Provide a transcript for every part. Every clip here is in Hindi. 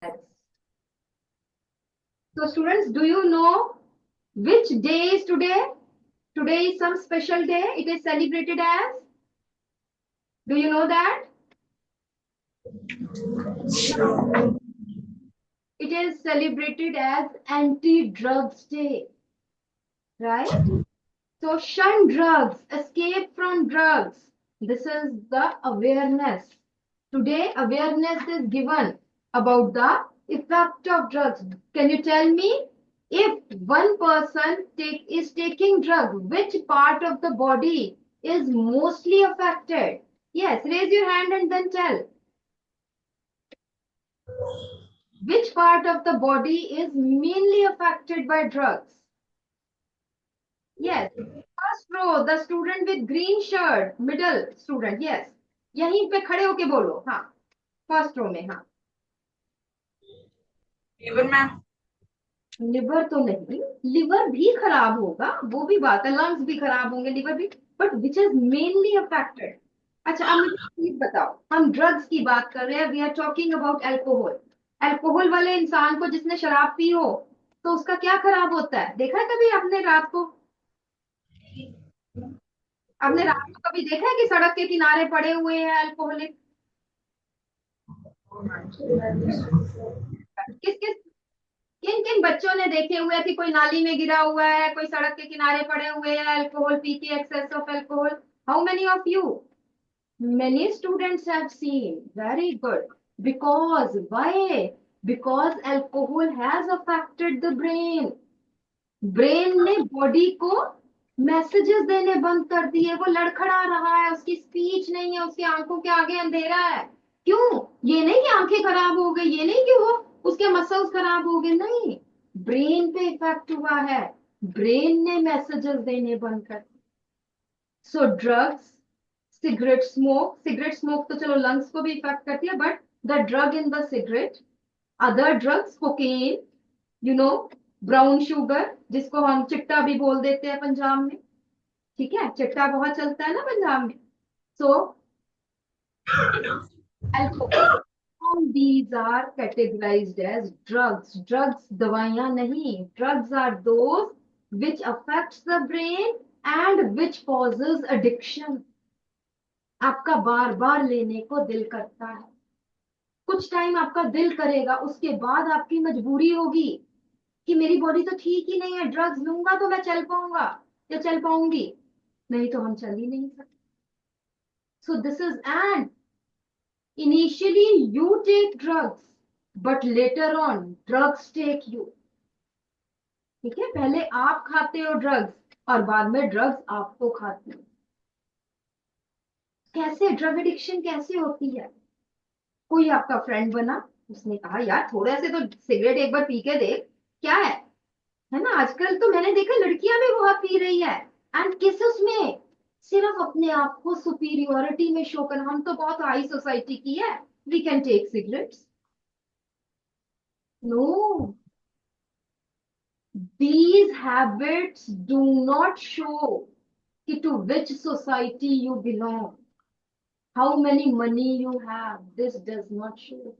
Yes. So students, do you know which day is today? Today is some special day. It is celebrated as. Do you know that? It is celebrated as Anti-Drugs Day, right? So shun drugs, escape from drugs. This is the awareness. Today, awareness is given about the effect of drugs. Can you tell me if one person is taking drug, which part of the body is mostly affected? Yes, raise your hand and then tell. Which part of the body is mainly affected by drugs? Yes. First row, the student with green shirt, middle student, yes. यहीं पे खड़े होके बोलो, हाँ. फर्स्ट रो में, हाँ. Liver ma'am. लिवर तो नहीं, लिवर भी खराब होगा, वो भी बात है, लंग्स भी खराब होंगे, लिवर भी, but which is mainly affected. अच्छा, अब मुझे प्लीज बताओ, हम ड्रग्स की बात कर रहे हैं, we are talking about alcohol. Alcohol वाले इंसान को जिसने शराब पी हो, तो उसका क्या खराब होता है? देखा है कभी आपने रात को? आपने रात को कभी देखा है कि सड़क के किनारे पड़े हुए हैं अल्कोहलिक? किस किस किन किन बच्चों ने देखे हुए हैं कि कोई नाली में गिरा हुआ है, कोई सड़क के किनारे पड़े हुए हैं अल्कोहल पी के, excess of alcohol? How many of you? Many students have seen. Very good. Because why? Because alcohol has affected the brain. Brain ने बॉडी को मैसेजेस देने बंद कर दिए, वो लड़खड़ा रहा है, उसकी स्पीच नहीं है, उसकी आंखों के आगे अंधेरा है. क्यों? ये नहीं कि आंखें खराब हो गई, ये नहीं कि वो उसके मसल्स खराब हो गए, नहीं. ब्रेन पे इफेक्ट हुआ है. ब्रेन ने मैसेजेस देने बंद कर दिए. सो ड्रग्स, सिगरेट स्मोक तो चलो लंग्स को भी इफेक्ट करती है, but the drug in the cigarette, other drugs, cocaine, you know, brown sugar, जिसको हम चिट्टा भी बोल देते हैं पंजाब में. ठीक है, चिट्टा बहुत चलता है ना पंजाब में. सो alcohol, all these are categorized as drugs. Drugs दवाइयां नहीं. Drugs are those which affects the brain and which causes addiction. आपका बार बार लेने को दिल करता है, कुछ टाइम आपका दिल करेगा, उसके बाद आपकी मजबूरी होगी कि मेरी बॉडी तो ठीक ही नहीं है, ड्रग्स लूंगा तो मैं चल पाऊंगा या चल पाऊंगी, नहीं तो हम चल ही नहीं सकते. So this is and initially you take drugs, but later on drugs take you. ठीक है, पहले आप खाते हो ड्रग्स और बाद में ड्रग्स आपको खाती हो. कैसे ड्रग एडिक्शन कैसे होती है? कोई आपका फ्रेंड बना, उसने कहा यार थोड़े से तो सिगरेट एक बार पी के देख, क्या है ना. आजकल तो मैंने देखा लड़कियां भी बहुत पी रही है, एंड किस उसमें, सिर्फ अपने आप को सुपीरियोरिटी में शो कर, हम तो बहुत हाई सोसाइटी की है, we can take cigarettes. No, these habits do not show कि to which society you belong, how many money you have, this does not show.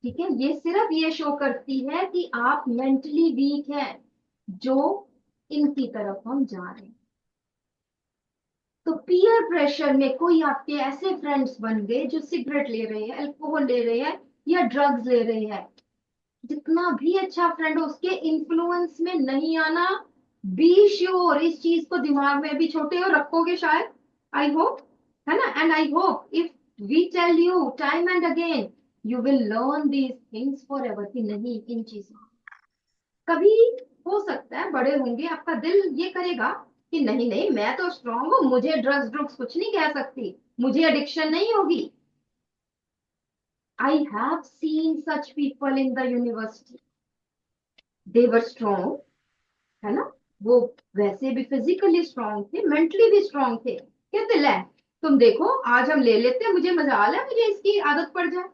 ठीक है, ये सिर्फ ये शो करती है कि आप मेंटली वीक हैं, जो इनकी तरफ हम जा रहे हैं. तो पीयर प्रेशर में कोई आपके ऐसे फ्रेंड्स बन गए जो सिगरेट ले रहे हैं, अल्कोहल ले रहे हैं या ड्रग्स ले रहे हैं, जितना भी अच्छा फ्रेंड हो उसके इन्फ्लुएंस में नहीं आना. बी श्योर, इस चीज को दिमाग में, भी छोटे हो रखोगे शायद, आई होप, है ना. And I hope if we tell you time and again, you will learn these things for ever, कि नहीं इन चीजों, कभी हो सकता है बड़े होंगे आपका दिल ये करेगा कि नहीं नहीं, मैं तो स्ट्रांग हूं, मुझे ड्रग्स ड्रग्स कुछ नहीं कह सकती, मुझे एडिक्शन नहीं होगी. I have seen such people in the university, they were strong, है ना. वो वैसे भी फिजिकली स्ट्रांग थे, मेंटली भी स्ट्रांग थे, कहते ले तुम देखो आज हम ले लेते हैं, मुझे मजाल है, मुझे इसकी आदत पड़ जाए.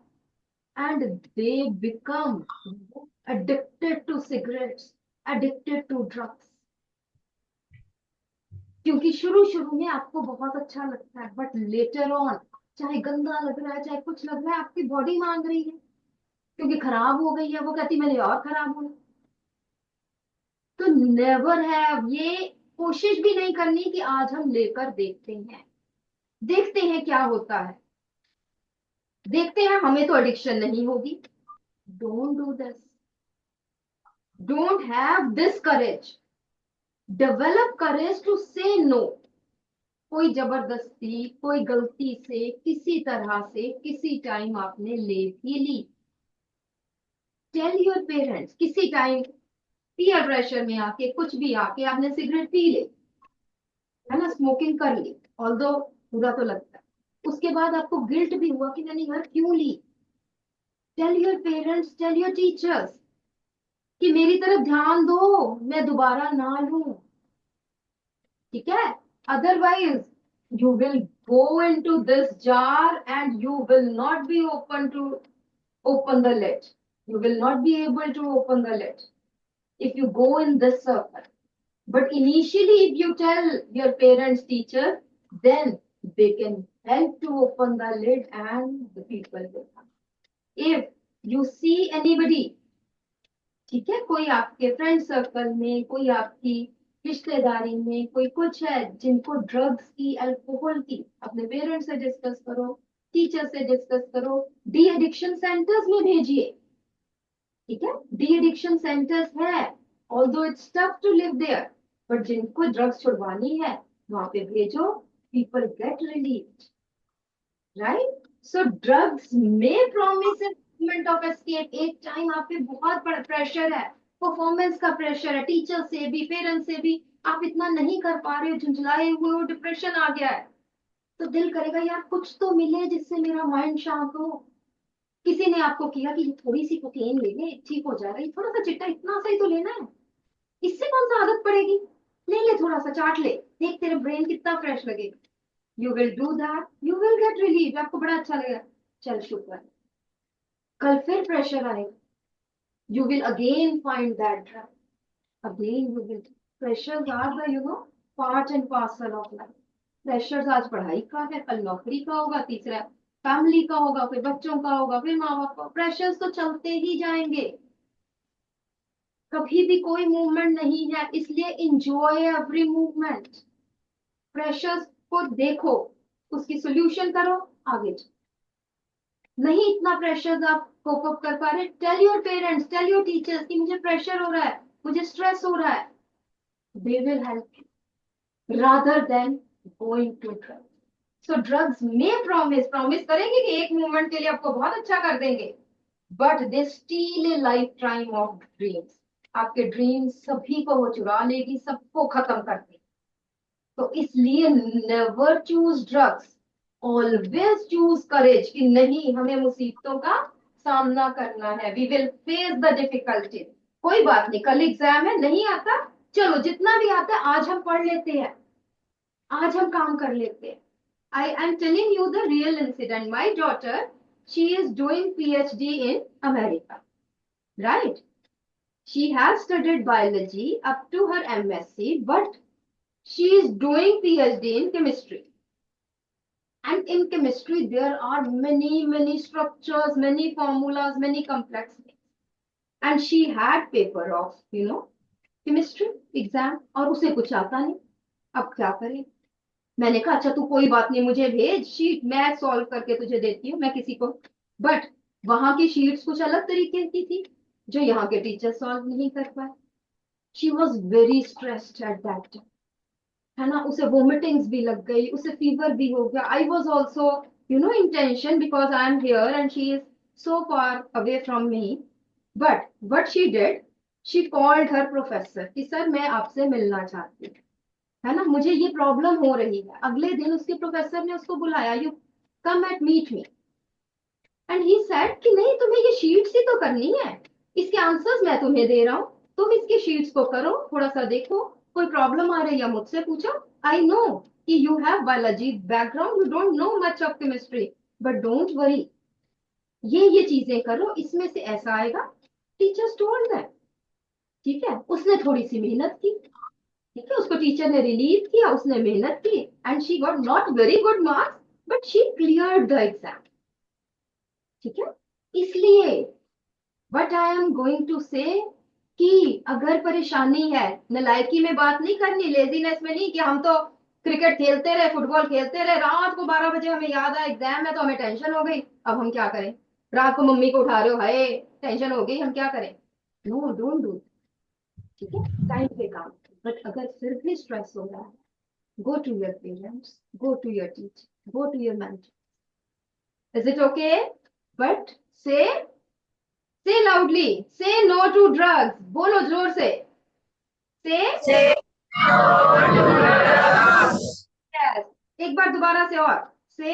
And they become addicted to cigarettes, addicted to drugs. क्योंकि शुरू शुरू में आपको बहुत अच्छा लगता है, बट लेटर ऑन चाहे गंदा लग रहा है, चाहे कुछ लग रहा है, आपकी बॉडी मांग रही है क्योंकि खराब हो गई है, वो कहती मैंने और खराब हो। तो नेवर हैव ये कोशिश भी नहीं करनी कि आज हम लेकर देखते हैं, देखते हैं क्या होता है, देखते हैं हमें तो एडिक्शन नहीं होगी। Don't do this, don't have this courage, develop courage to say no. कोई जबरदस्ती, कोई गलती से, किसी तरह से, किसी टाइम आपने ले भी ली, टेल योर पेरेंट्स। किसी टाइम पीयर प्रेशर में आके, कुछ भी आके आपने सिगरेट पी ली, है ना, स्मोकिंग कर ली, ऑल्दो बुरा तो लगता है, उसके बाद आपको गिल्ट भी हुआ कि मैंने यार क्यों ली, tell your parents, tell your teachers कि मेरी तरफ ध्यान दो, मैं दोबारा ना लूं, ठीक है। Otherwise you will go into this jar and you will not be open to open the lid. You will not be able to open the lid if you go in this circle. But initially, if you tell your parents, teacher, then they can help to open the lid and the people will come. If you see anybody, ठीक है, कोई आपके फ्रेंड सर्कल में, कोई आपकी रिश्तेदारी में कोई कुछ है जिनको ड्रग्स की, अल्कोहल की, अपने पेरेंट्स से डिस्कस करो, टीचर से डिस्कस करो, डी एडिक्शन सेंटर्स में भेजिए, ठीक है। डी एडिक्शन सेंटर्स है, although it's tough to live there, but जिनको ड्रग्स छुड़वानी है वहां पे भेजो, people get relieved, right. So drugs में प्रॉमिस मोमेंट ऑफ एस्केप। एक टाइम आप पे बहुत बड़ा प्रेशर है, परफॉर्मेंस का प्रेशर है, टीचर से भी, पेरेंट्स से भी, आप इतना नहीं कर पा रहे हो, झुंझलाए हुए हो, डिप्रेशन आ गया है, तो दिल करेगा यार कुछ तो मिले जिससे मेरा माइंड शांत हो। किसी ने आपको किया कि थोड़ी सी कोकेन ले ले, ठीक हो जाएगा, ये थोड़ा सा चिट्टा इतना सा ही तो लेना है, इससे कौन सा आदत पड़ेगी, ले ले थोड़ा सा, चाट ले, देख तेरे ब्रेन कितना फ्रेश लगेगा। You will do that, you will get relief, आपको बड़ा अच्छा लगेगा, चल शुक्र है। कल फिर प्रेशर आएगा, you will again find that drug, again you will. Pressure are the part and parcel of life. Pressure आज पढ़ाई का है, कल नौकरी का होगा, तीसरा फैमिली का होगा, फिर बच्चों का होगा, फिर माँ बाप का। प्रेशर्स तो चलते ही जाएंगे, कभी भी कोई मूवमेंट नहीं है, इसलिए इंजॉय एवरी मूवमेंट। प्रेशर्स को देखो, उसकी सोल्यूशन करो, आगे नहीं इतना प्रेशर आप कोप अप कर पा रहे, tell your parents, tell your teachers कि मुझे प्रेशर हो रहा है, मुझे स्ट्रेस हो रहा है, they will help you rather than going to drugs. So drugs में प्रॉमिस प्रॉमिस करेंगे कि एक मोमेंट के लिए आपको बहुत अच्छा कर देंगे, but they still A life time of dreams. आपके ड्रीम्स सभी को वो चुरा लेगी, सबको खत्म कर देगी। तो इसलिए never choose drugs, always choose courage कि नहीं, हमें मुसीबतों का सामना करना है, we will face the difficulty. कोई बात नहीं, कल एग्जाम है, नहीं आता, चलो जितना भी आता है आज हम पढ़ लेते हैं, आज हम काम कर लेते हैं। I am telling you the real incident, my daughter, she is doing PhD in America, right? She has studied biology up to her MSc, but she is doing PhD in chemistry. And in chemistry, there are many structures, many formulas, many complex things. And she had paper of, chemistry exam, और उसे कुछ आता नहीं, अब क्या करें। मैंने कहा अच्छा तू कोई बात नहीं, मुझे भेज शीट, मैं सॉल्व करके तुझे देती हूँ, मैं किसी को। बट वहां की शीट्स कुछ अलग तरीके की थी जो यहाँ के टीचर सॉल्व नहीं कर पाए। She was very stressed at that time, है ना, उसे वोमिटिंग्स भी लग गई, उसे फीवर भी हो गया। I was also in tension because I am here and she is so far away from me. But what she did, she called her professor कि सर मैं आपसे मिलना चाहती हूँ, है ना, मुझे ये प्रॉब्लम हो रही है। अगले दिन उसके प्रोफेसर ने उसको बुलाया, you come at meet me, and he said कि नहीं तुम्हें ये शीट्स ही तो करनी है, इसके आंसर्स मैं तुम्हें दे रहा हूँ, तुम इसकी शीट्स को करो, थोड़ा सा देखो, कोई प्रॉब्लम आ रही है मुझसे पूछो। आई नो कि you have biology background, you don't know much of chemistry, but don't worry, ये चीजें करो, इसमें से ऐसा आएगा। टीचर्स टोल्ड दैट, ठीक है, उसने थोड़ी सी मेहनत की, ठीक है, उसको टीचर ने रिलीव किया, उसने मेहनत की, and she got not very good marks, but she cleared the exam. ठीक है, इसलिए but I am going to say कि अगर परेशानी है, नलायकी में बात नहीं करनी, लेजीनेस में नहीं कि हम तो क्रिकेट खेलते रहे, फुटबॉल खेलते रहे, रात को 12 बजे हमें याद आया एग्जाम है तो हमें टेंशन हो गई, अब हम क्या करें, रात को मम्मी को उठा रहे हो, हाय टेंशन हो गई, हम क्या करें। No, don't do. ठीक है, टाइम पे काम। बट अगर फिर भी स्ट्रेस हो रहा है, go to your parents, go to your teacher, go to your mentor. Is it okay? But say loudly, say no to drugs, बोलो जोर से, से yes. एक बार दोबारा से, और से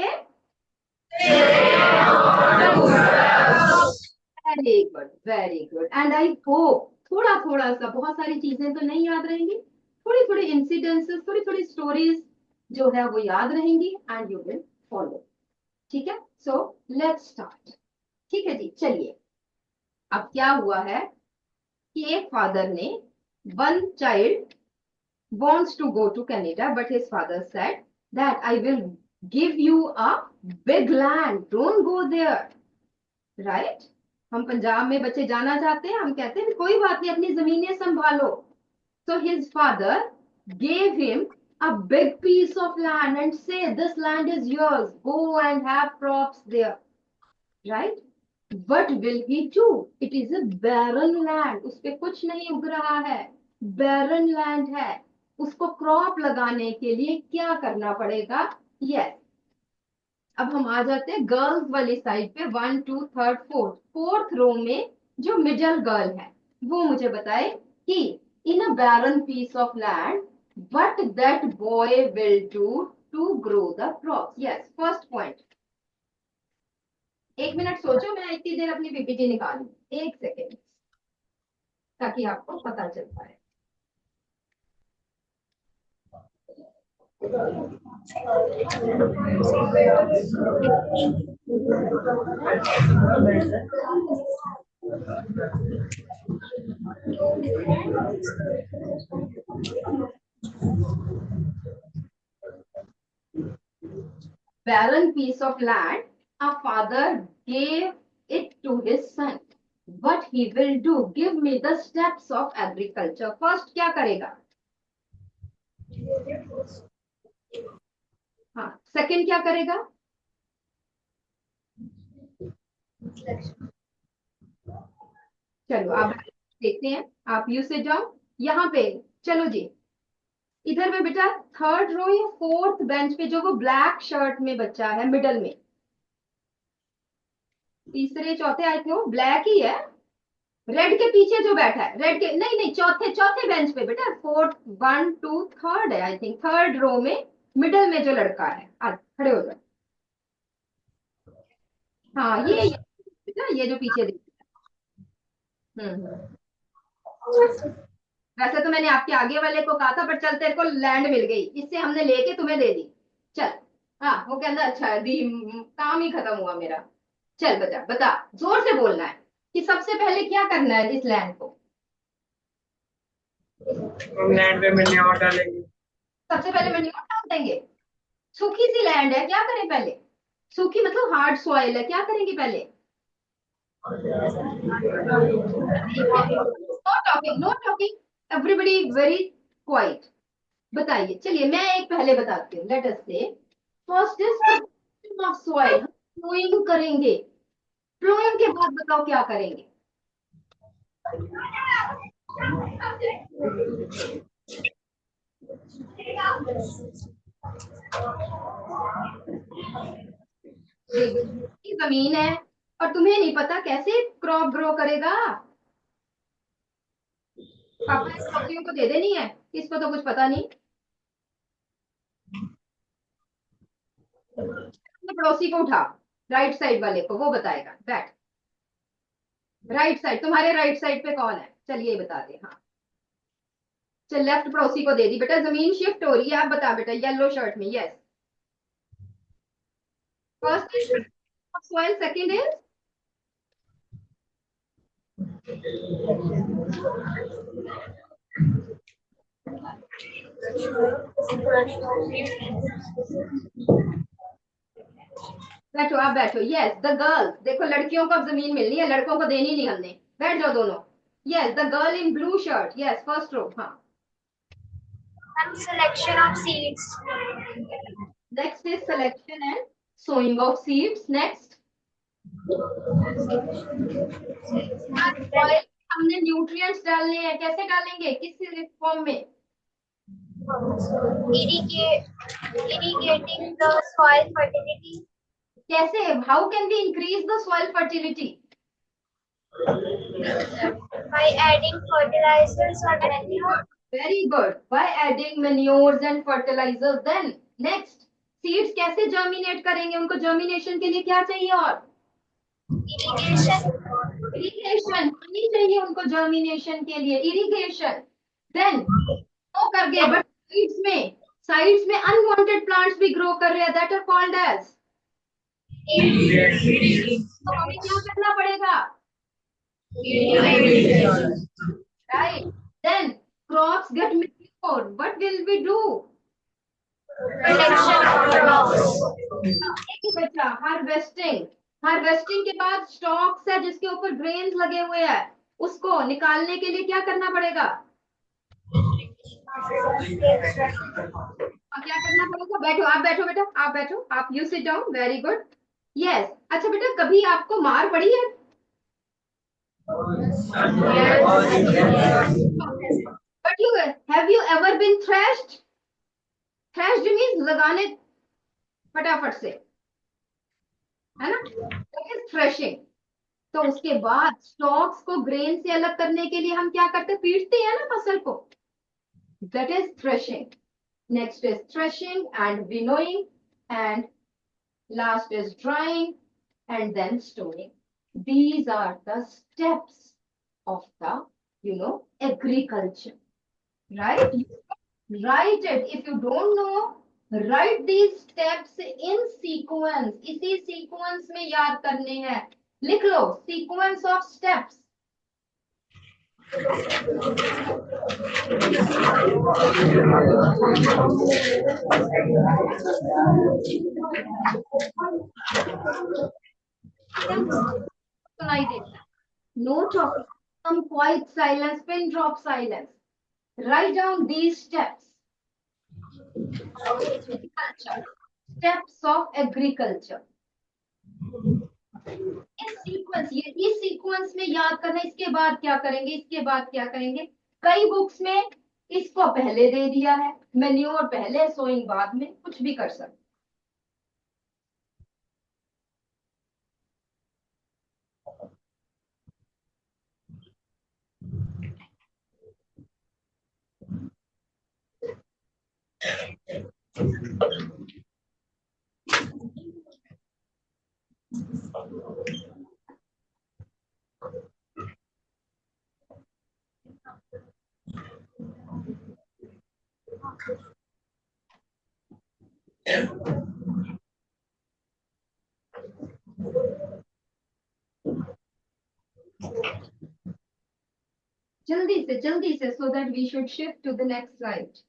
very good, very good. And I hope थोड़ा थोड़ा सा, बहुत सारी चीजें तो नहीं याद रहेंगी, थोड़ी थोड़ी इंसिडेंसेस, थोड़ी थोड़ी स्टोरीज जो है वो याद रहेंगी एंड यू विल फॉलो। ठीक है, सो लेट्स स्टार्ट। ठीक है जी, चलिए। अब क्या हुआ है कि एक फादर ने, one child wants to go to Canada, but his father said that I will give you a big land, don't go there, right? हम पंजाब में बच्चे जाना चाहते हैं, हम कहते हैं कोई बात नहीं, अपनी जमीनें संभालो। So his father gave him a big piece of land and say, this land is yours, go and have crops there, right? What will he do? It is a barren land, उस पे कुछ नहीं उग रहा है, barren land है। उसको क्रॉप लगाने के लिए क्या करना पड़ेगा? यस, अब हम आ जाते हैं गर्ल्स वाली साइड पे, 1 2 3 4, फोर्थ रो में जो मिडल गर्ल है वो मुझे बताए कि in a barren piece of land what that boy will do to grow the crop. Yes, first point. एक मिनट सोचो, मैं इतनी देर अपनी पीपीटी निकालू, एक सेकेंड, ताकि आपको पता चल पाए। Barren piece of land, a father gave it to his son. What he will do? Give me the steps of agriculture. First क्या करेगा? हाँ, सेकंड क्या करेगा? चलो आप देखते हैं, आप यू से जाओ यहाँ पे, चलो जी इधर पे बेटा, थर्ड रो या फोर्थ बेंच पे जो वो ब्लैक शर्ट में बच्चा है मिडल में, तीसरे चौथे, आई थिंक ब्लैक ही है, रेड के पीछे जो बैठा है, रेड के नहीं नहीं, चौथे चौथे बेंच पे बेटा, फोर्थ 1 2 थर्ड है, आई थिंक थर्ड रो में मिडल में जो लड़का है, आज खड़े हो जाए। हाँ ये बेटा, ये जो पीछे दिख वैसे तो मैंने आपके आगे वाले को कहा था, पर चल तेरे को लैंड मिल गई, इससे हमने लेके तुम्हें दे दी। चल, हाँ वो कहता अच्छा है, दी काम ही खत्म हुआ मेरा। चल बता बता, जोर से बोलना है कि सबसे पहले क्या करना है इस लैंड को। हम लैंड पे मैन्योर डालेंगे। सबसे पहले मैन्योर डाल देंगे। सूखी सी लैंड है, क्या करें पहले? सूखी मतलब हार्ड सॉइल है, क्या करेंगे पहले? Know talking, know talking, everybody very quite. बताइए, चलिए मैं एक पहले बताती हूँ। लेट अस से फर्स्ट इज सॉइल, प्लोइंग करेंगे। प्लोइंग के बाद बताओ क्या करेंगे? देखो जमीन है और तुम्हें नहीं पता कैसे क्रॉप ग्रो करेगा, पापा इस पक्षियों को दे देनी है, इसको तो कुछ पता नहीं। पड़ोसी को उठा, राइट साइड वाले को, वो बताएगा। बैठ, राइट साइड, तुम्हारे राइट साइड पे कौन है? चलिए बता दे। हाँ चल, लेफ्ट पड़ोसी को दे दी बेटा, जमीन शिफ्ट हो रही है। आप बता बेटा, येलो शर्ट में। Yes, first is soil, second is बैठो, आप बैठो। यस, द गर्ल, देखो लड़कियों को अब जमीन मिलनी है, लड़कों को देनी नहीं हमने। बैठ जाओ दोनों। Yes, the girl in blue shirt, yes, first row. हाँ, And selection of seeds. Next is selection and sowing of seeds. Next, soil हमने न्यूट्रिएंट्स डालने हैं, कैसे डालेंगे, किस फॉर्म में? Irrigating the soil fertility कैसे, how can we increase the soil fertility? by adding fertilizers or manure. Very good, by adding manures and fertilizers. Then next, seeds कैसे जर्मिनेट करेंगे, उनको जर्मिनेशन के लिए क्या चाहिए? और Irrigation. इरिगेशन, पानी चाहिए उनको जर्मिनेशन के लिए, इरिगेशन। देन ग्रो कर गए, बट साइड्स में अनवांटेड प्लांट्स भी ग्रो कर रहे हैं, दैट आर कॉल्ड एज। तो हमें क्या करना पड़ेगा? Right. Then crops get mature, what will we do? Protection of crops. एक ही बचा, हार्वेस्टिंग। हार्वेस्टिंग के बाद स्टॉक्स है जिसके ऊपर ग्रेन्स लगे हुए हैं, उसको निकालने के लिए क्या करना पड़ेगा? क्या करना पड़ेगा? बैठो, आप बैठो बेटा, आप बैठो, आप you sit down, very good. Yes, अच्छा बेटा, कभी आपको मार पड़ी है? But you have you ever been threshed? Threshed means लगाने फटाफट से, है ना, दैट इज थ्रेशिंग। तो उसके बाद स्टॉक्स को ग्रेन से अलग करने के लिए हम क्या करते हैं? पीटते हैं ना फसल को, that is threshing. Next is threshing and winnowing, and last is drying and then storing. These are the steps of the, agriculture, right? Write it. If you don't know, write these steps in sequence. इसी sequence में याद करने हैं। लिख लो, sequence of steps. सुनाई देता है, no talking, some quiet silence, pin drop silence. Write down these steps. Agriculture. Steps of agriculture. इस सीक्वेंस, ये इस सीक्वेंस में याद करना, इसके बाद क्या करेंगे, इसके बाद क्या करेंगे। कई बुक्स में इसको पहले दे दिया है, मैन्योर पहले, सोइंग बाद में, कुछ भी कर सकते। जल्दी से, so that we should shift to the next slide.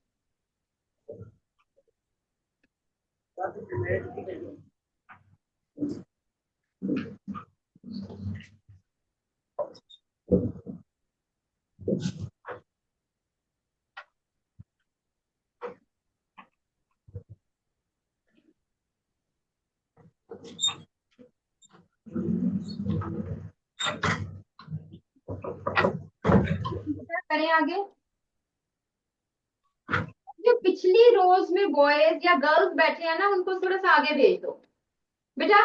क्या करें आगे? जो पिछली रोज में बॉयज या गर्ल्स बैठे हैं ना, उनको थोड़ा सा आगे भेज दो। बेटा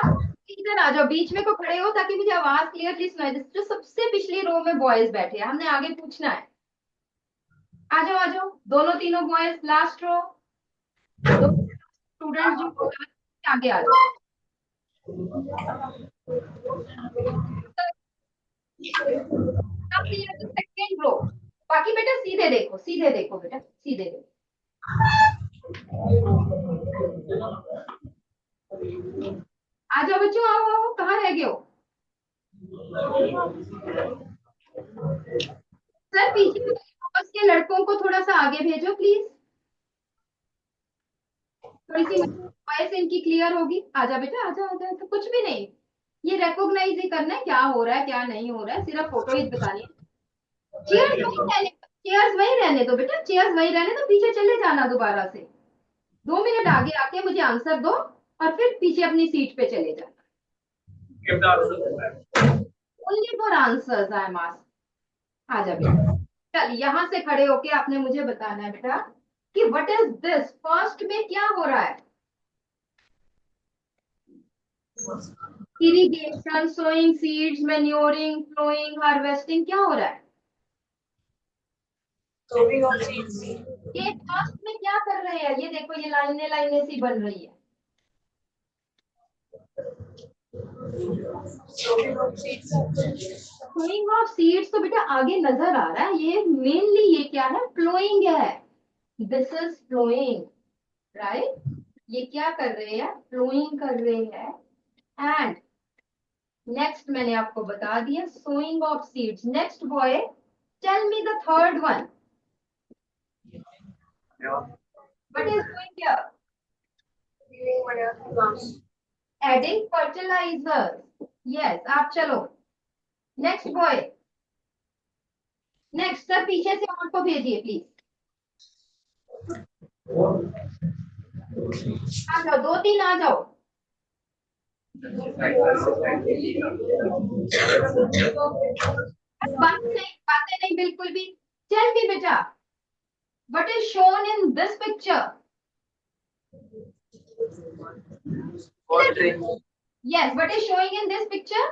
इधर आ जाओ, बीच में को खड़े हो ताकि मुझे आवाज क्लियरली सुनाई दे। जो सबसे पिछली रो में बॉयज बैठे हैं, हमने आगे पूछना है। आ जाओ, आ जाओ, दोनों तीनों बॉयज, लास्ट रो। स्टूडेंट जो आगे आ जाओ। Second row. बाकी बेटा सीधे देखो, सीधे देखो बेटा, सीधे देखो। आ जाओ बच्चों, आओ आओ, कहाँ रह गए हो? सर पीछे के लड़कों को थोड़ा सा आगे भेजो प्लीज। थोड़ी सी वॉइस इनकी क्लियर होगी। आजा बेटा, आजा आजा। तो कुछ भी नहीं, ये रिकॉग्नाइज ही करना है क्या हो रहा है क्या नहीं हो रहा है, सिर्फ फोटो ही बतानी है। चेयर्स वही रहने, चेयर्स वही रहने दो बेटा, चेयर्स वही रहने दो, पीछे चले जाना दोबारा से। 2 मिनट आगे आके मुझे आंसर दो और फिर पीछे अपनी सीट पे चले जाना। Only for answers I am asking. आ जा बेटा, चल यहाँ से खड़े होके आपने मुझे बताना है बेटा कि व्हाट इज दिस, फर्स्ट में क्या हो रहा है। Irrigation, sowing seeds, manuring, ploughing, harvesting, क्या हो रहा है? ये फर्स्ट में क्या कर रहे हैं? ये देखो, ये लाइनें लाइनें सी बन रही है। फ्लोइंग ऑफ सीड्स तो बेटा आगे नजर आ रहा है, ये मेनली ये क्या है? फ्लोइंग है। This is ploughing, right? ये क्या कर रहे हैं? फ्लोइंग कर रहे हैं। एंड नेक्स्ट मैंने आपको बता दिया sowing of seeds. Next boy, tell me the third one, what is doing here? Adding fertilizers. Yes, आप चलो नेक्स्ट बॉय। नेक्स्ट सर, पीछे से और को भेजिए प्लीज। आ जाओ, 2-3 आ जाओ। बातें नहीं बिल्कुल भी। टेल मी बेटा, what is shown in this picture? Yes, what is showing in this picture?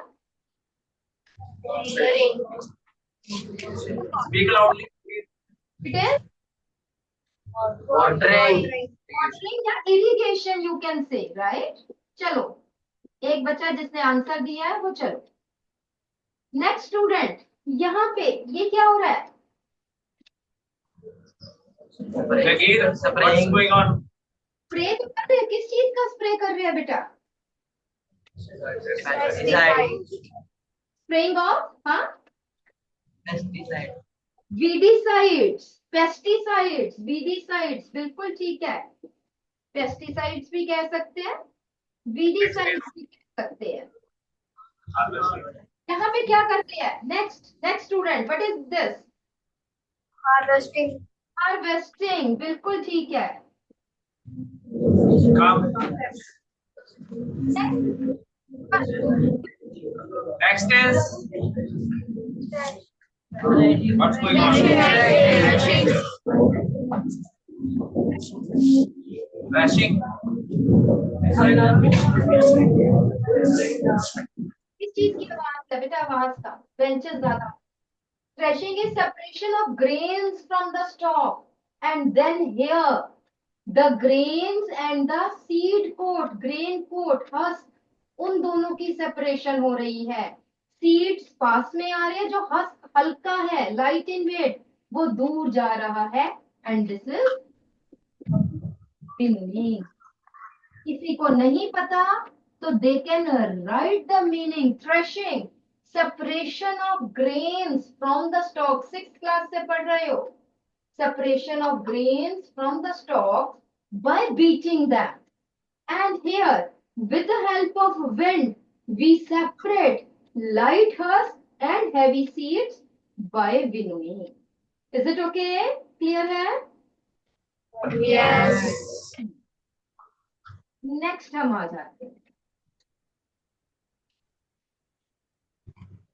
Speak loudly. It is Watering. watering या irrigation you can say, right? चलो, एक बच्चा जिसने आंसर दिया है वो चलो। नेक्स्ट स्टूडेंट, यहाँ पे ये क्या हो रहा है? What's going on? स्प्रे तो कर रहे हैं, किस चीज का स्प्रे कर रहे हैं बेटा? स्प्रेइंग ऑफ, हाँ, वीडीसाइड्स, पेस्टिसाइड्स, वीडीसाइड्स, बिल्कुल ठीक है। पेस्टिसाइड्स भी कह सकते हैं, वीडीसाइड्स भी कह सकते हैं। यहाँ पे क्या करते हैं? Next next student, what is this? Harvesting. Harvesting, बिल्कुल ठीक है। Next is what's going on? Thrashing. किस चीज की आवाज है बेटा? आवाज का, बेंचेस ज्यादा। Threshing is separation of grains from the stalk, and then here the grains and the seed coat, grain coat, husk, उन दोनों की सेपरेशन हो रही है। सीड्स पास में आ रहे हैं, जो हस्क हल्का है, लाइट इन वेट, वो दूर जा रहा है। And this is meaning. किसी को नहीं पता तो they can write the meaning. Threshing, separation of grains from the stock, 6th class से पढ़ रहे हो। Separation of grains from the stock bye beating them. And here, with the help of wind, we separate light husk and heavy seeds by winnowing. Is it okay? Clear है? Yes. Next हम आ जाते हैं।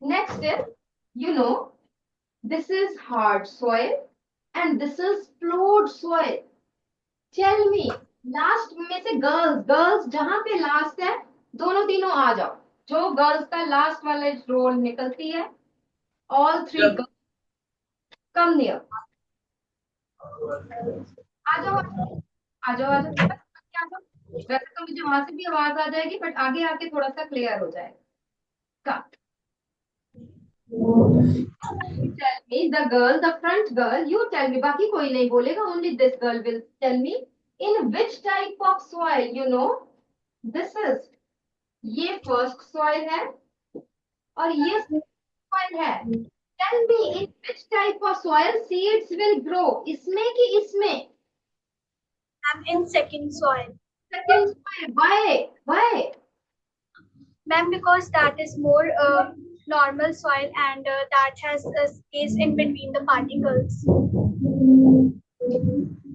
Next is, you know, this is hard soil and this is plowed soil. Tell me, last में से गर्ल्स जहां पे लास्ट है, दोनों तीनों आ जाओ। जो गर्ल्स का लास्ट वाला रोल निकलती है, ऑल 3 गर्ल्स कम नियर। आ जाओ आ जाओ आ जाओ। वैसे तो मुझे वहां से भी आवाज आ जाएगी, बट आगे आके थोड़ा सा क्लियर हो जाएगा। Tell me, the girl, the front girl, you tell me, बाकी कोई नहीं बोलेगा, only this girl will tell me in which type of soil, you know, this is, ये फर्स्ट सॉइल है और ये सॉइल है। Tell me, in which type of soil seeds will grow, इसमें कि इसमें? I'm in second soil. second soil. Why? Ma'am, because that is more normal soil and that has a space in between the particles.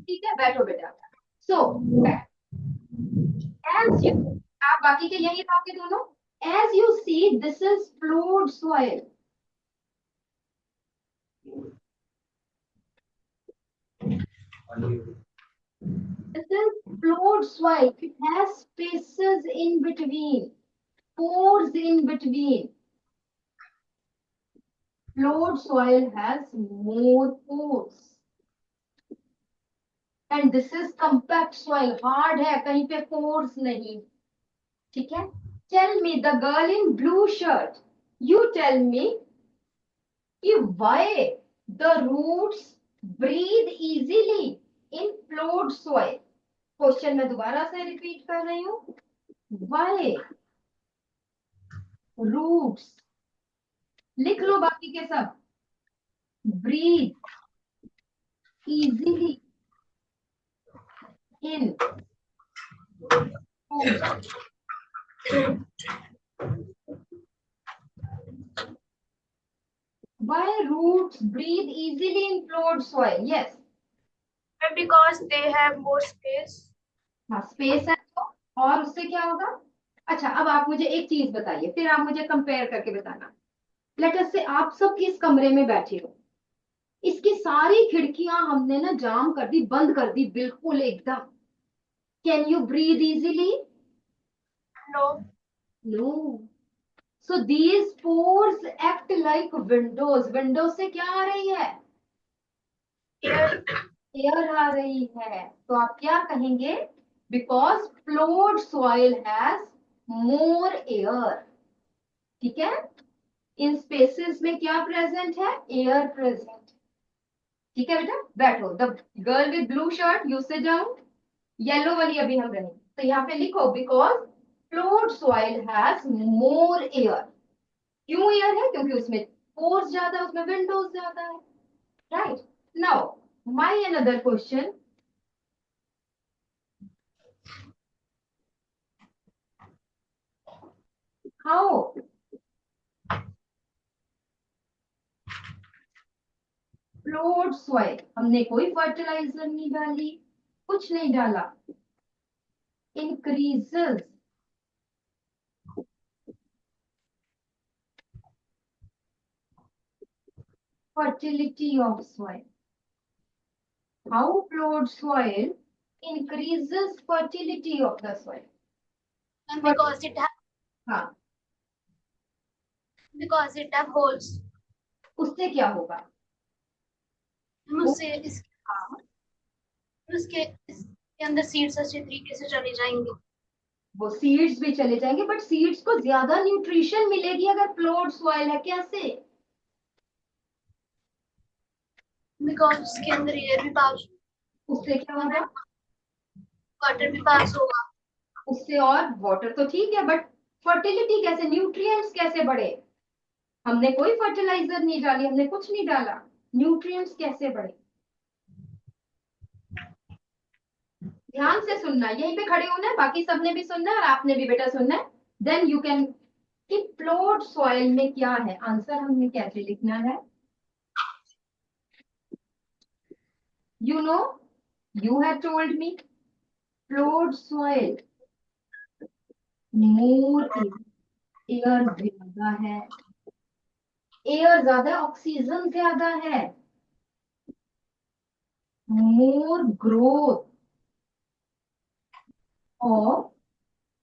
ठीक है, बैठो बेटा. So as you, आप बाकी के यही रहोगे दोनों. As you see, this is flowed soil. This is flowed soil. It has spaces in between, pores in between. Flowed soil has more pores. And this is compact soil. Hard है, कहीं पे pores नहीं. ठीक है? Tell me, the girl in blue shirt. You tell me, why the roots breathe easily in flowed soil. Question मैं दोबारा से रिपीट कर रही हूँ. Why roots, लिख लो बाकी के सब, breathe easily in why roots breathe easily in flowed soil? Yes. Because they have more space. हाँ, स्पेस है तो, और उससे क्या होगा? अच्छा, अब आप मुझे एक चीज बताइए, फिर आप मुझे कंपेयर करके बताना. लेट अस से आप सब इस कमरे में बैठे हो, इसकी सारी खिड़कियां हमने ना जाम कर दी, बंद कर दी बिल्कुल एकदम. Can you breathe easily? No. No. So these pores act like windows. Window से क्या आ रही है? Air. एयर आ रही है. तो आप क्या कहेंगे? Because flowed soil has more air. ठीक है? इन स्पेसेस में क्या प्रेजेंट है? Air present. ठीक है बेटा, बैठो. The girl with blue shirt, you से जाओ. येलो वाली अभी हम रहेंगे. तो यहाँ पे लिखो, because flowed soil has more air. क्यों एयर है? क्योंकि उसमें पोर्स ज्यादा है, उसमें विंडोज ज्यादा है. Right. Now my another question. How flowed soil, हमने कोई फर्टिलाइजर नहीं डाली, कुछ नहीं डाला, increases fertility of soil. How flowed soil increases fertility of the soil? And because it have हाँ, holes. उससे क्या होगा? उससे इसके अंदर सीड्स अच्छे तरीके से चले जाएंगे. वो सीड्स भी चले जाएंगे, बट सीड्स को ज्यादा न्यूट्रिशन मिलेगी अगर फ्लोड सॉइल है. कैसे? बिकॉज उसके अंदर एयर भी पास, उससे क्या होगा? वाटर भी पास होगा. उससे, और वाटर तो ठीक है, बट फर्टिलिटी कैसे, न्यूट्रिएंट्स कैसे बढ़े? हमने कोई फर्टिलाइजर नहीं डाली, हमने कुछ नहीं डाला, न्यूट्रिएंट्स कैसे बढ़े? ध्यान से सुनना, यहीं पे खड़े होना है, बाकी सबने भी सुनना है और आपने भी बेटा सुनना है. देन यू कैन, कि फ्लोड सॉइल में क्या है, आंसर हमने कैसे लिखना है. You know, you have told me flowed soil more air ज्यादा है. एयर ज्यादा, ऑक्सीजन ज्यादा है. मोर ग्रोथ ऑफ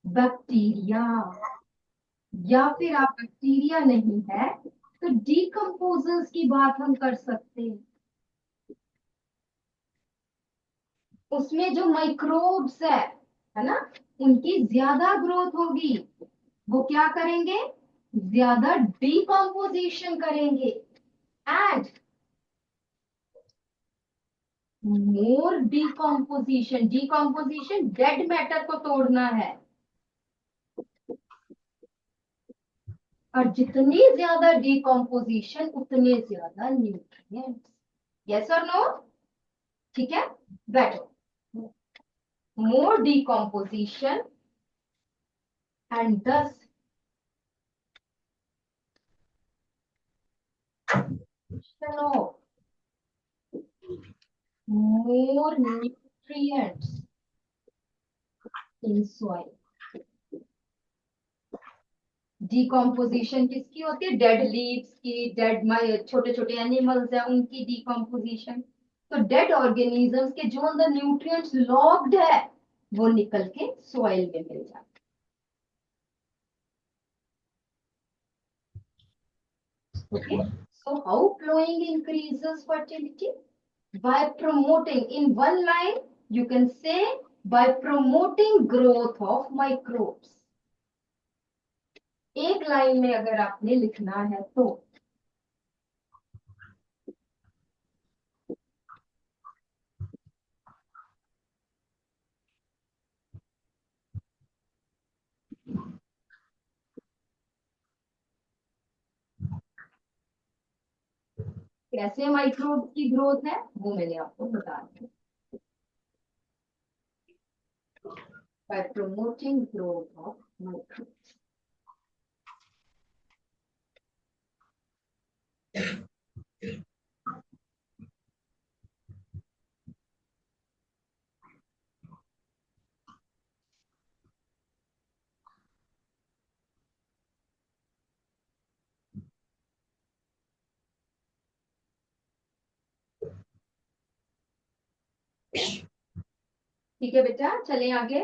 बैक्टीरिया, या फिर आप बैक्टीरिया नहीं है तो डिकम्पोजर्स की बात हम कर सकते हैं. उसमें जो माइक्रोब्स है ना, उनकी ज्यादा ग्रोथ होगी. वो क्या करेंगे? ज्यादा डिकम्पोजिशन करेंगे. And more decomposition, decomposition dead matter को तोड़ना है. और जितनी ज्यादा डिकम्पोजिशन उतने ज्यादा न्यूट्रिएंट्स. यस और नो? ठीक है, बैठो. more decomposition, and thus of more nutrients in soil. Decomposition किसकी होती है? डेड लीव्स की, डेड छोटे छोटे एनिमल्स है उनकी डिकम्पोजिशन। तो डेड ऑर्गेनिजम्स के जो अंदर न्यूट्रिएंट्स लॉक्ड है वो निकल के सॉइल में मिल जाते। Okay, so how plowing increases fertility? By promoting, in one line, you can say by promoting growth of microbes. एक लाइन में अगर आपने लिखना है तो कैसे माइक्रोब की ग्रोथ है वो मैंने आपको बता दिया। By promoting growth of microbes. ठीक है बेटा, चलें आगे।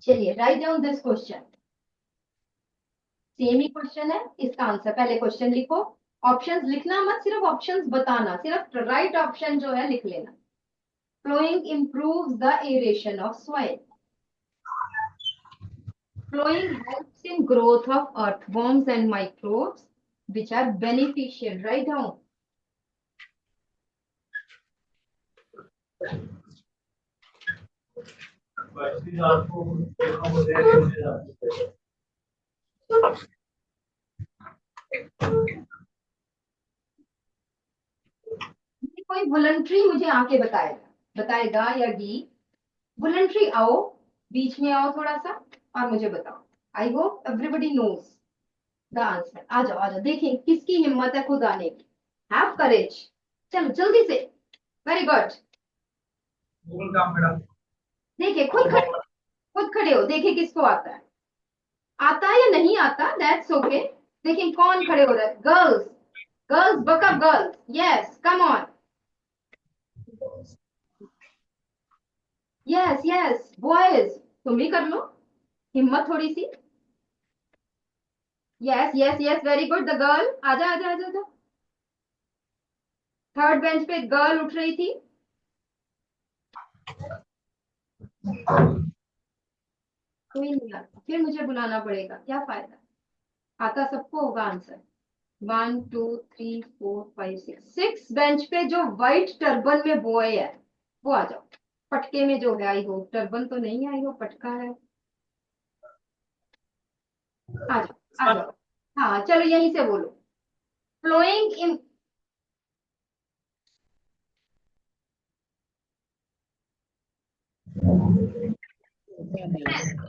चलिए, write down this question. Same he question है, इसका आंसर पहले क्वेश्चन लिखो। ऑप्शंस लिखना मत, सिर्फ ऑप्शंस बताना, सिर्फ राइट ऑप्शन जो है लिख लेना। Plowing improves the aeration of soil. Plowing helps in growth of earthworms and microbes, which are beneficial. Write down. कोई वॉलंटरी मुझे आके बताएगा या गी वॉलंटरी आओ, बीच में आओ थोड़ा सा और मुझे बताओ। I hope everybody knows the answer. आ जाओ देखें किसकी हिम्मत है खुद आने की। हैव करेज, चलो जल्दी से। Very good. देखिए खुद खड़े हो, देखिए किसको आता है या नहीं आता, दैट्स ओके। देखिए कौन खड़े हो रहा है? Girls buck up girls, yes come on. Yes boys, तुम भी कर लो हिम्मत थोड़ी सी। Yes very good. The girl, आजा। थर्ड बेंच पे गर्ल उठ रही थी। कोई नहीं आता, फिर मुझे बुलाना पड़ेगा, क्या फायदा। आता सबको होगा आंसर। 1 2 3 4 5 6 बेंच पे जो व्हाइट टर्बन में बॉय है वो आ जाओ। पटके में जो है, आई हो टर्बन तो नहीं, आई हो पटका है। आ जाओ। हाँ चलो यहीं से बोलो। Following in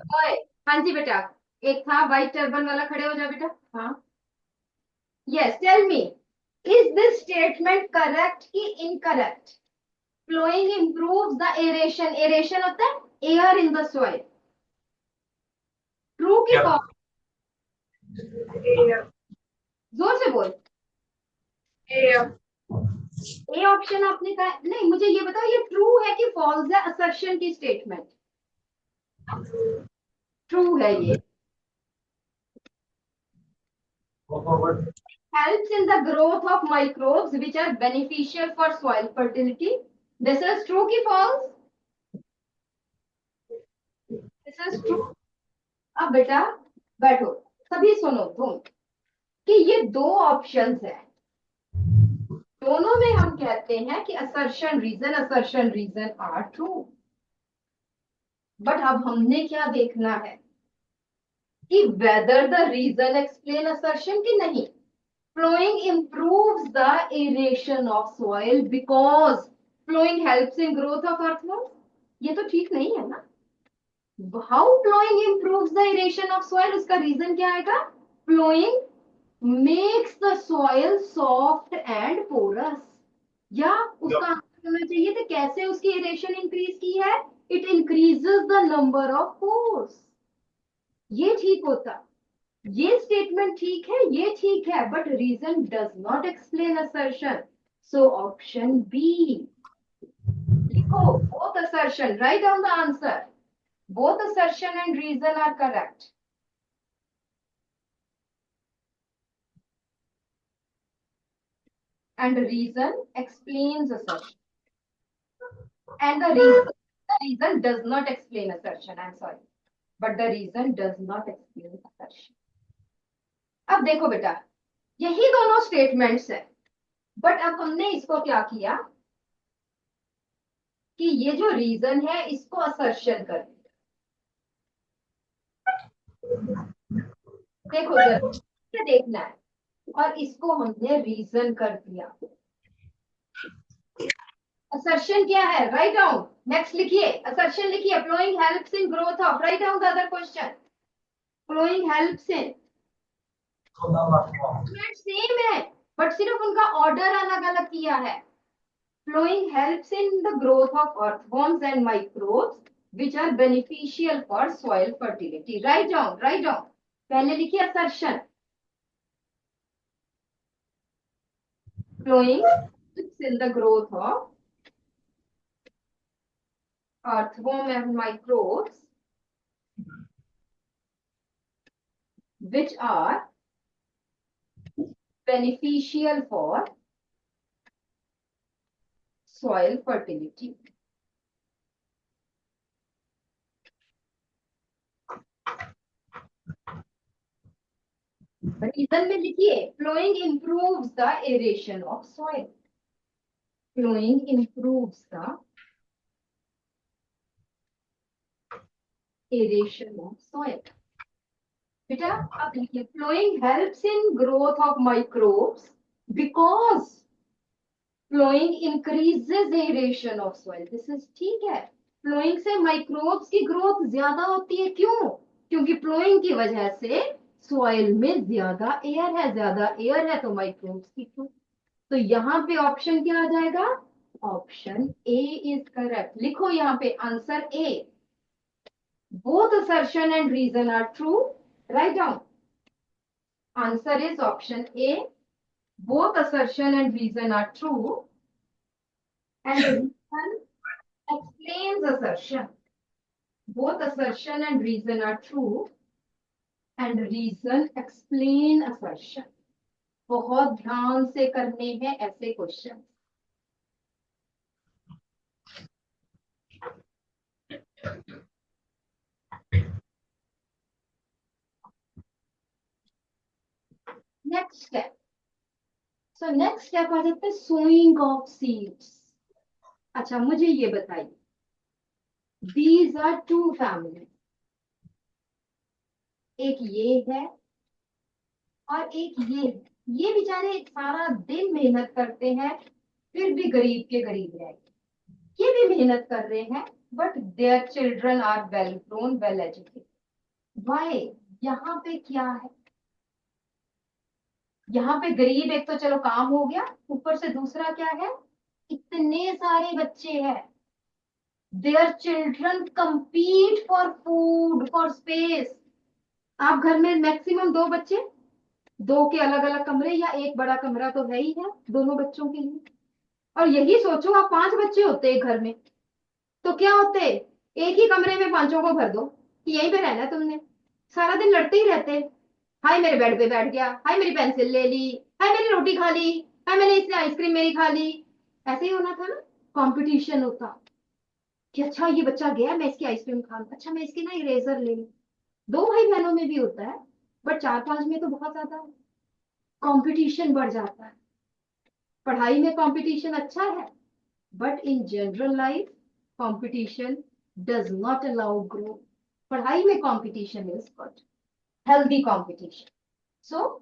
boy. हाँ जी बेटा, एक था व्हाइट टर्बन वाला, खड़े हो जा बेटा। हाँ yes, tell me, is this statement correct कि incorrect? Flowing improves the aeration, aeration होता है air in the soil. True की फॉल्स? जोर से बोल। ए ऑप्शन आपने कहा नहीं, मुझे ये बताओ ये ट्रू है कि फॉल्स है? असर्शन की स्टेटमेंट ट्रू है ये। Helps in the growth of microbes which are beneficial for soil fertility. This is true ki false? This is true. अब बेटा बैठो, सभी सुनो तुम कि ये दो ऑप्शंस है, दोनों में हम कहते हैं कि assertion reason are true. But अब हमने क्या देखना है? कि whether the reason explain assertion कि नहीं. Flowing improves the aeration of soil because flowing helps in growth of earthworms. ये तो ठीक नहीं है ना. How flowing improves the aeration of soil? उसका रीजन क्या आएगा? Flowing makes the soil soft and porous. या उसका आंसर होना चाहिए था कैसे उसकी एरेशन इंक्रीज की है. It increases the number of pores. ये ठीक होता. ये स्टेटमेंट ठीक है, ये ठीक है, but reason does not explain assertion. So option B लिखो. Both assertion, write down the answer. Both assertion and reason are correct. And reason explains assertion. And the reason does not explain assertion. I'm sorry, but the reason does not explain assertion. अब देखो बेटा, यही दोनों स्टेटमेंट्स है, बट अब हमने इसको क्या किया कि ये जो रीजन है इसको असर्शन कर दिया. देखो जरा देखना है, और इसको हमने रीजन कर दिया. असर्शन क्या है? Write down. नेक्स्ट लिखिए, असर्शन लिखिए. Ploughing helps in growth of. Write down the other question. Ploughing helps in. Same है, बट सिर्फ उनका ऑर्डर अलग अलग किया है. Ploughing helps in the growth of earthworms and microbes which are beneficial for soil fertility. Write down, write down. पहले लिखिए assertion. Ploughing helps in the growth of earthworm and microbes which are beneficial for soil fertility. Reason में लिखिए flowing improves the aeration of soil. Flowing improves the aeration of soil. बेटा अब लिखिए flowing helps in growth of microbes because flowing increases aeration of soil. This is ठीक है. फ्लोइंग से माइक्रोब्स की ग्रोथ ज्यादा होती है. क्यों? क्योंकि फ्लोइंग की वजह से सॉइल में ज्यादा एयर है. ज्यादा एयर है तो माइक्रोब्स की ग्रोथ. तो यहाँ पे ऑप्शन क्या आ जाएगा? Option A is correct. लिखो यहाँ पे answer A. Both assertion and reason are true. Write down. Answer is option A. Both assertion and reason are true and reason explains assertion. Both assertion and reason are true and reason explain assertion. बहुत ध्यान से करने हैं ऐसे question. Next step. So next step आ जाता है सोइंग ऑफ सीड्स. अच्छा मुझे ये बताइए, दीज आर टू फैमिली. एक ये है और एक ये है. ये बेचारे सारा दिन मेहनत करते हैं फिर भी गरीब के गरीब रह गए. ये भी मेहनत कर रहे हैं but their children are well grown, well educated. Why? यहाँ पे क्या है? यहाँ पे गरीब एक तो चलो काम हो गया, ऊपर से दूसरा क्या है? इतने सारे बच्चे हैं. Their children compete for food, for space. आप घर में मैक्सिमम 2 बच्चे, 2 के अलग अलग कमरे या एक बड़ा कमरा तो है ही है दोनों बच्चों के लिए. और यही सोचो आप 5 बच्चे होते एक घर में तो क्या होते? एक ही कमरे में 5 को भर दो कि यहीं पे रहना तुमने. सारा दिन लड़ते ही रहते. हाय मेरे बेड पे बैठ गया, हाय मेरी पेंसिल ले ली, हाय मेरी रोटी खा ली, हाय मैंने इससे आइसक्रीम मेरी खा ली. ऐसे ही होना था ना. कंपटीशन होता कि अच्छा ये बच्चा गया मैं इसकी आइसक्रीम खा लूं, अच्छा मैं इसकी ना इरेजर ले लूं. 2 भाई बहनों में भी होता है बट 4-5 में तो बहुत ज्यादा कंपटीशन बढ़ जाता है. पढ़ाई में कंपटीशन अच्छा है but in general life competition does not allow growth. पढ़ाई में competition is good healthy competition. So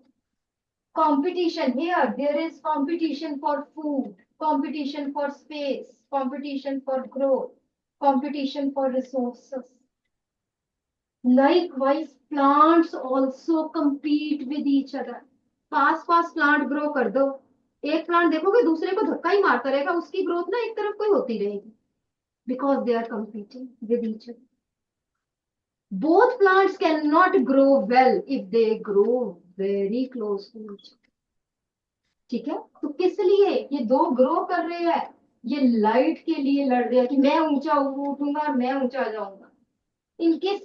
competition here, there is competition for food, competition for space, competition for growth, competition for resources. Likewise, plants also compete with each other. Pass pass plant grow कर दो, एक प्लांट देखोगे दूसरे को धक्का ही मारता रहेगा, उसकी ग्रोथ ना एक तरफ कोई होती रहेगी, because they are competing with each other. Both plants cannot grow well if they grow very close to each other. ठीक है, तो किस लिए ये दो ग्रो कर रहे हैं? ये लाइट के लिए लड़ रहे हैं कि मैं ऊंचा उठूंगा और मैं ऊंचा जाऊंगा. इनके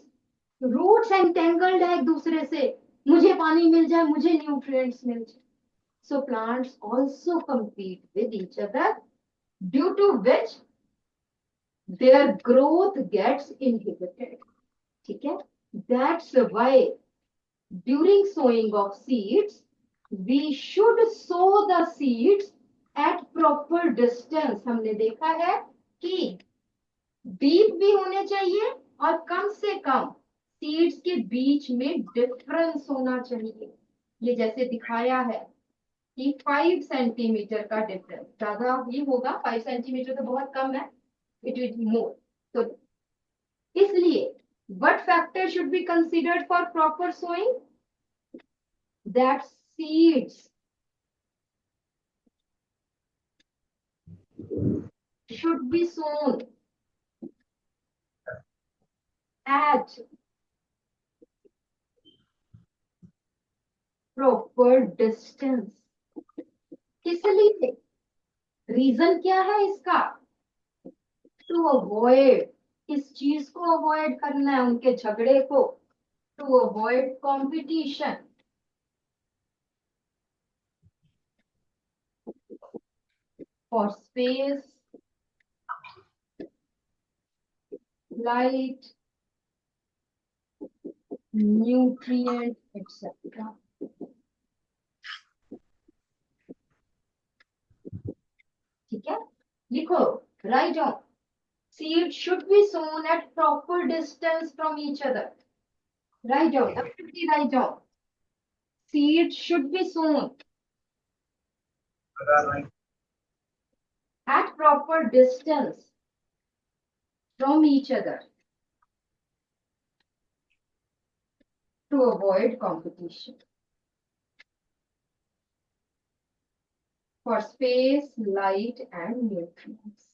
रूट्स एंटेंगल्ड है एक दूसरे से, मुझे पानी मिल जाए, मुझे न्यूट्रिएंट्स मिल जाए. So plants also compete with each other, due to which their growth gets inhibited. ठीक है, that's why during sowing of seeds we should sow the seeds at proper distance. हमने देखा है कि डीप भी होने चाहिए और कम से कम सीड्स के बीच में डिफरेंस होना चाहिए. ये जैसे दिखाया है कि 5 सेंटीमीटर का डिफरेंस, ज्यादा ही होगा, 5 सेंटीमीटर तो बहुत कम है, इट विल बी मोर. तो इसलिए what factor should be considered for proper sowing? That seeds should be sown at proper distance. किस लिए? रीजन क्या है इसका? टू अवॉइड, इस चीज को अवॉइड करना है, उनके झगड़े को, to avoid competition. For space, light, nutrient, etc. ठीक है, लिखो, write down. Seeds should be sown at proper distance from each other. Write down, everybody write down. Seeds should be sown at proper distance from each other to avoid competition. For space, light, and nutrients.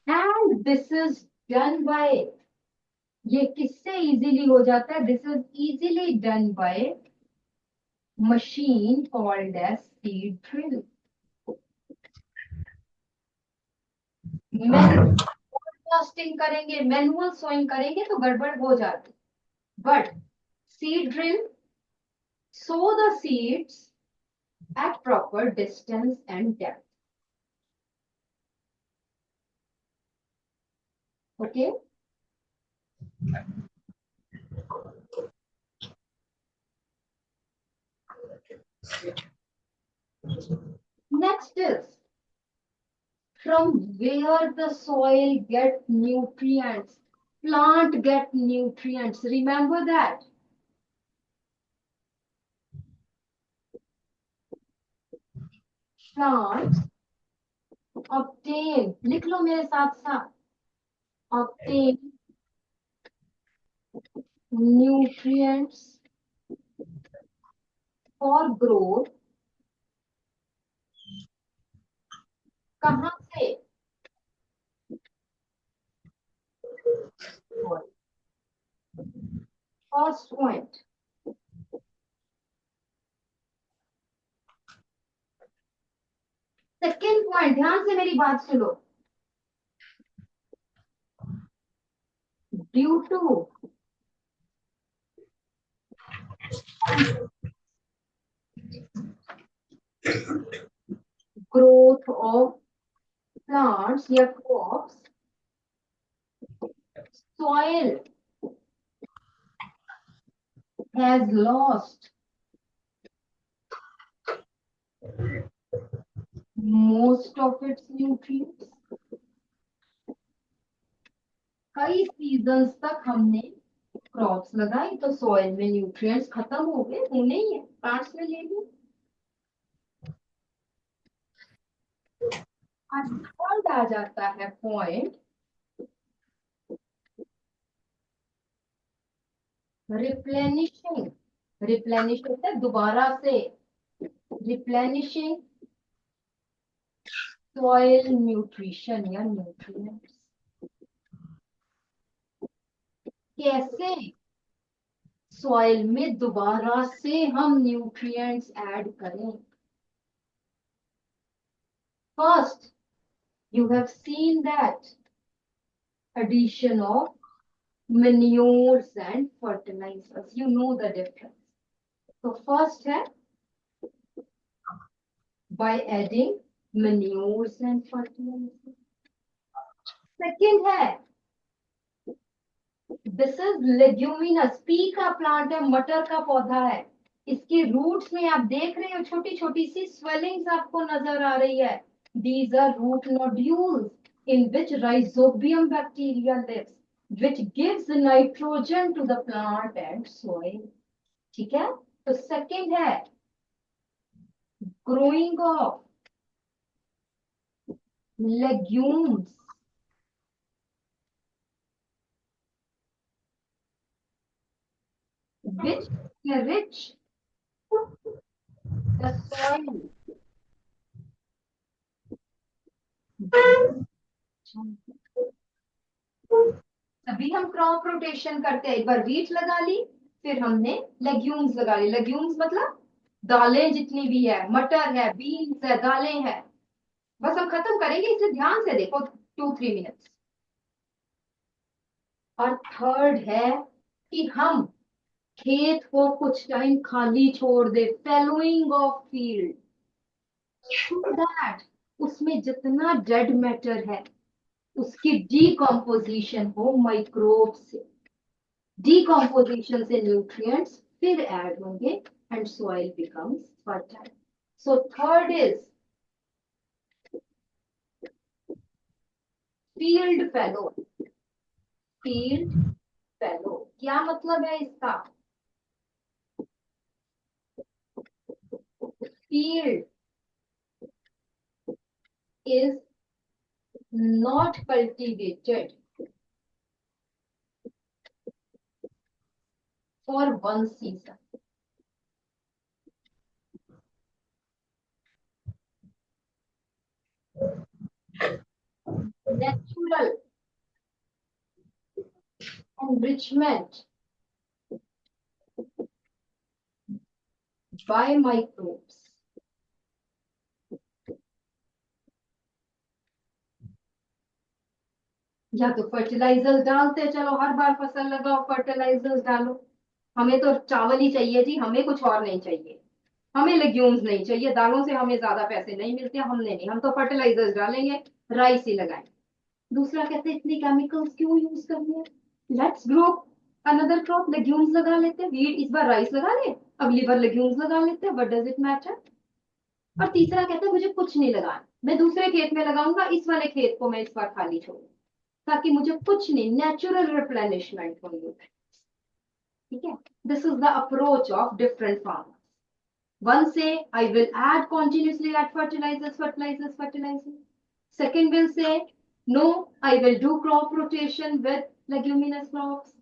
And this is done by, ये किससे इजीली हो जाता है? This is easily done by machine called as seed drill. Forecasting करेंगे, मैनुअल सोइंग करेंगे तो गड़बड़ हो जाती, but seed drill sow the seeds at proper distance and depth. Okay. Next is, from where the soil get nutrients, plant get nutrients. Remember that. Plants obtain, लिख लो मेरे साथ साथ, obtain nutrients for growth. कहाँ से? First point. सेकेंड पॉइंट, ध्यान से मेरी बात सुनो. Due to growth of plants या crops, soil has lost most of its nutrients. कई सीजन्स तक हमने क्रॉप्स लगाई तो सॉइल में न्यूट्रिएंट्स खत्म हो गए, होने ही है, प्लांट्स ने ले लिए। थर्ड आ जाता है पॉइंट रिप्लेनिशिंग। रिप्लेनिश होता है दोबारा से, रिप्लेनिशिंग सॉइल न्यूट्रिशन या न्यूट्रिएंट्स। कैसे सॉइल में दोबारा से हम न्यूट्रिएंट्स ऐड करें? First, you have seen that addition of manures and fertilizers. You know the difference. So first है by adding manures and fertilizers. Second है this is leguminous, pea का प्लांट है, मटर का पौधा है। इसके रूट्स में आप देख रहे हो छोटी छोटी सी स्वेलिंग्स आपको नजर आ रही है। These are root nodules in which rhizobium bacteria lives, which gives nitrogen to the plant and soil. ठीक है, तो सेकंड है growing of legumes which enrich the soil. तभी हम क्रॉप रोटेशन करते हैं। एक बार वीट लगा ली, फिर हमने लेग्यूम्स लगा ली। लेग्यूम्स मतलब दालें जितनी भी है, मटर है, बीन्स है, दालें हैं। बस हम खत्म करेंगे, इसलिए ध्यान से देखो 2-3 मिनट्स। और थर्ड है कि हम खेत को कुछ टाइम खाली छोड़ दे, फैलोइंग ऑफ फील्ड, सो दैट उसमें जितना डेड मैटर है उसकी डीकम्पोजिशन हो माइक्रोब से। डीकम्पोजिशन से न्यूट्रिएंट्स फिर ऐड होंगे and soil becomes fertile. So third is field fallow. Field fallow क्या मतलब है इसका? Field is not cultivated for one season. Natural enrichment by microbes या तो फर्टिलाइजर्स डालते, चलो हर बार फसल लगाओ फर्टिलाइजर्स डालो। हमें तो चावल ही चाहिए जी, हमें कुछ और नहीं चाहिए, हमें लेग्यूम्स नहीं चाहिए, दालों से हमें ज्यादा पैसे नहीं मिलते, हमने नहीं, हम तो फर्टिलाइजर्स डालेंगे, राइस ही लगाएंगे। दूसरा कहते हैं इतनी केमिकल्स क्यों यूज करनी है, let's grow another crop, legumes लगा लेते हैं। वीट इस बार राइस लगा ले, अगली बार लेग्यूम्स लगा लेते हैं, व्हाट डज इट मैटर। और तीसरा कहता है मुझे कुछ नहीं लगाना, मैं दूसरे खेत में लगाऊंगा, इस वाले खेत को मैं इस बार खाली छोड़ूंगा ताकि मुझे कुछ नहीं, नेचुरल रिप्लेनिशमेंट होगी। ठीक है, this is the approach of different farmers. One say I will add continuously add fertilizers fertilizers fertilizers. Second will say no, I will do crop rotation with leguminous crops.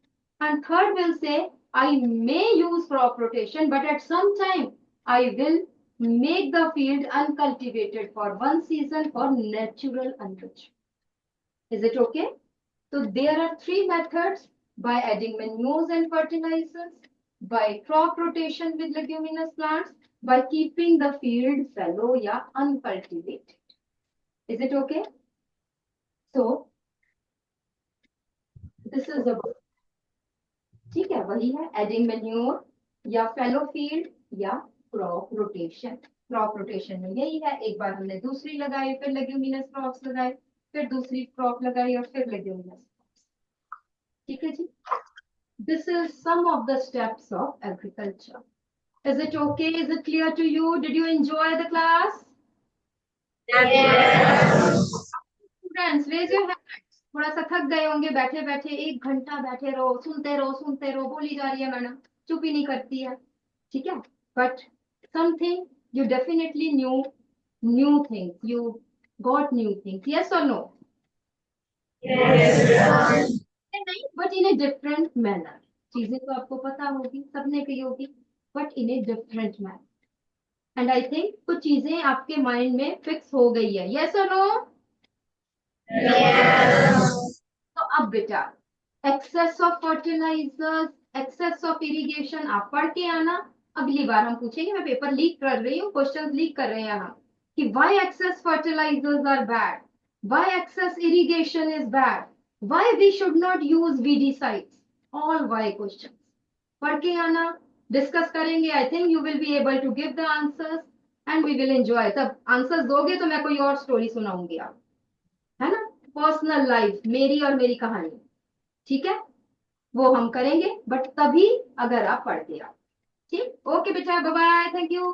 And third will say I may use crop rotation, but at some time I will make the field uncultivated for one season for natural enrichment. Is it okay? So there are three methods: by adding manures and fertilizers, by crop rotation with leguminous plants, by keeping the field fallow या uncultivated. Is it okay? So this is about, ठीक है, वही है एडिंग मैन्योर या फेलो फील्ड या क्रॉप रोटेशन। क्रॉप रोटेशन में यही है, एक बार हमने दूसरी लगाई, फिर लेग्यूमिनस क्रॉप्स लगाए, फिर दूसरी क्रॉप लगाई और फिर लेग्यूमिनस क्रॉप्स। ठीक है जी, this is some of the steps of agriculture. Is it okay? Is it clear to you? Did you enjoy the class? Yes. Students, raise your hands. थोड़ा सा थक गए होंगे बैठे बैठे, 1 घंटा बैठे रहो, सुनते रहो सुनते रहो, बोली जा रही है मैडम, चुप ही नहीं करती है, ठीक है। But something you definitely new things, you got new things, yes और नो? नहीं, but in a different manner. चीजें तो आपको पता होगी, सबने की होगी, but in a different manner. And I think कुछ चीजें आपके माइंड में फिक्स हो गई है, यस और नो? तो अब बेटा, excess of fertilizers, excess of irrigation आप पढ़ के आना। अगली बार हम पूछेंगे, मैं पेपर लीक कर रही हूँ, क्वेश्चंस लीक कर रहे हैं हम, कि why excess fertilizers are bad, why excess irrigation is bad, why we should not use weedicides, all why questions पढ़ के आना, डिस्कस करेंगे। I think you will be able to give the answers and we will enjoy. सब आंसर्स दोगे तो मैं कोई और स्टोरी सुनाऊंगी आप, है ना, पर्सनल लाइफ, मेरी और मेरी कहानी, ठीक है, वो हम करेंगे, बट तभी अगर आप पढ़ते आओ। ठीक, ओके बेटा, बाय बाय, थैंक यू।